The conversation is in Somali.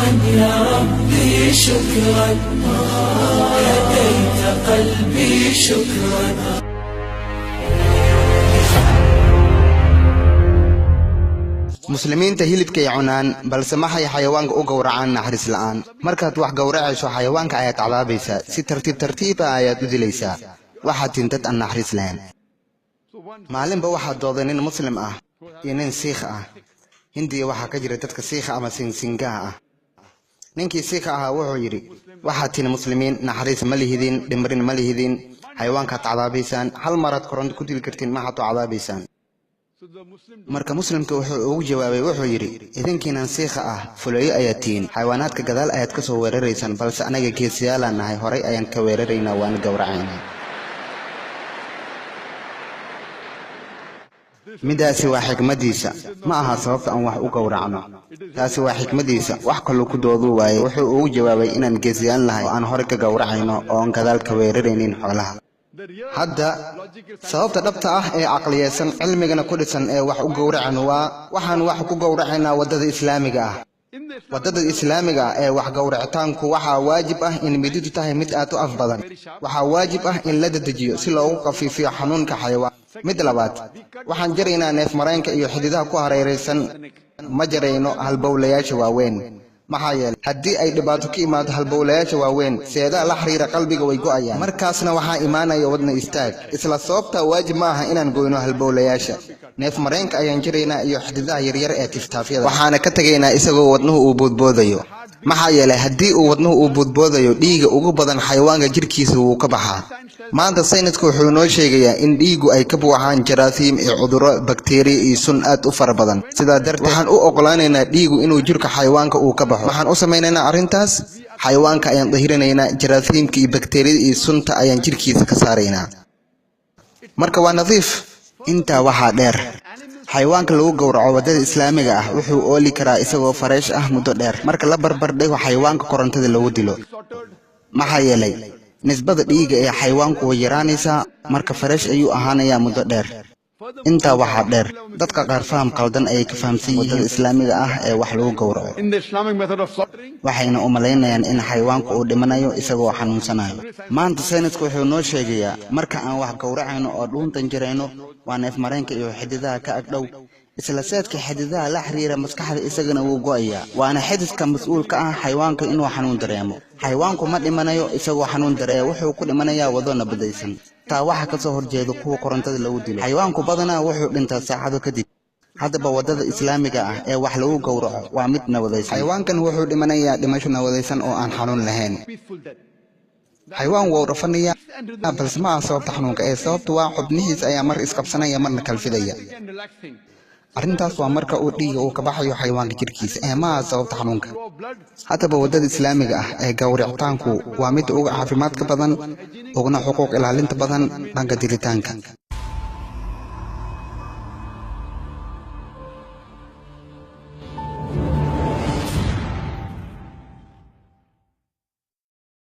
شكرا يا ربي شكرا هديت قلبي شكرا. muslimiinta hilibkay cunaan balse maxay xayawaanka u gowracaan naxariis la'aan. markaad wax gowracayso xayawaanka ayaad cadaabaysaa, si tartiib ayaad u dilaysaa. waxaad tintad aan naxariis lahayn. maalinba waxaa dooday nin muslim ah iyo nin siikh ah. hindiya waxaa ka jira dadka siikha ama sinsingaha ah. ninkii siikha ahaa wuxuu yidhi, waxaad tihin muslimiin, naxariis ma lihidin, dhimrin ma lihidin, xayawaankaad cadaabaysaan, hal maraad koronto ku dili kartiin, maxaad u cadaabaysaan? marka muslimka wuxuu ugu jawaabay, wuxuu yidhi, idinkiinan siikha ah fuleeyo ayaad tihiin, xayawaanaadka gadaal ayaad ka soo weeraraysaan, balse anaga geesiyaalaan nahay, horay ayaan ka weeraraynaa, waana gowracaynaa. midaasi waa xikmadiisa, ma aha sababta aan wax u gowracno. taasi waa xikmadiisa, wax kaloo ku dooduu waaye. wuxuu ugu jawaabay inaan geesiyaan lahay oo aan hore ka gowracayno oo aan gadaal ka weeraraynin xoolaha. hadda sababta dhabta ah ee caqliyeysan, cilmigana ku dhisan ee wax u gowracayno waa waxaan wax ku gowracaynaa waddada islaamiga ah. waddada islaamiga ah ee wax gowracitaanku waxaa waajib ah in mididu tahay mid aad u af badan. waxaa waajib ah in la dedejiyo si loogu khafiifiyo xanuunka xayawaan. mid labaad, waxaan jaraynaa neef mareenka iyo xididaha ku hareeraysan, ma jarayno halbowlayaasha waaweyn. maxaa yeelay haddii ay dhibaato ka imaado halbowlayaasha waaweyn, seedaha la xiriira qalbiga way go'ayaan, markaasna waxaa imaanaya wadna istaag. isla sababtaa waajib ma aha inaan goyno halbowlayaasha. neef mareenka ayaan jaraynaa iyo xididaha yaryar ee tiftaafyada, waxaana ka tegaynaa isagoo wadnuhu uu boodboodayo. maxaa yeelay haddii uu wadnuhu uu boodboodayo, dhiiga ugu badan xayawaanka jirkiisa wuu ka baxaa. maanta saynisku wuxuu noo sheegayaa in dhiigu ay ka buuxaan jaraasiim iyo cudurro, bakteeriya iyo sun aad u fara badan. sidaa darteed waxaan u oggolaanaynaa dhiigu inuu jirka xayawaanka uu ka baxo. waxaan u samaynaynaa arrintaas, xayawaanka ayaan dahirinaynaa, jaraasiimka iyo bakteeriyada iyo sunta ayaan jirkiisa ka saaraynaa. marka waa nadiif. intaa waxaa dheer, xayawaanka lagu gowraco waddada islaamiga ah wuxuu ooli karaa isagoo fareesh ah muddo dheer marka la barbar dhigo xayawaanka korontada lagu dilo. maxaa yeelay nisbada dhiiga ee xayawaanku way yaraanaysaa, marka fareesh ayuu ahaanayaa muddo dheer. intaa waxaa dheer, dadka qaar faham qaldan ayay ka fahamsan yihiin waddada islaamiga ah ee wax lagu gowraco. waxayna u malaynayaan in xayawaanku uu dhimanayo isagoo xanuunsanayo. maanta saynisku wuxuu noo sheegayaa, marka aan wax gowracayno oo dhuuntan jirayno, waa neef mareenka iyo xididaha ka agdhow. isla seedka xididaha la xiriira maskaxda isagana wuu go'ayaa, waana xididka mas'uulka ah xayawaanka inuu xanuun dareemo. xayawaanku ma dhimanayo isagoo xanuun dareema, wuxuu ku dhimanayaa waddo nabadaysan. taa waxaa ka soo horjeeda kuwa korontada lagu dilo. xayawaanku badanaa wuxuu dhintaa saacado kadib. haddaba waddada islaamiga ah ee wax lagu gowraco waa mid nabadaysan. xayawaankan wuxuu dhimanayaa dhimasho nabadaysan oo aan xanuun lahayn. xayawaan wuu rafanayaa, balse ma aha sababta xanuunka, ee sababtu waa xubnihiisa ayaa mar isqabsanaya marna kalfidaya. arrintaas waa marka uu dhiiga uu ka baxayo xayawaanka jirkiisa, ee ma aha sababta xanuunka. haddaba waddada islaamiga ah ee gowracitaanku waa mid uga caafimaadka badan, uguna xuquuq ilaalinta badan dhanka dilitaanka.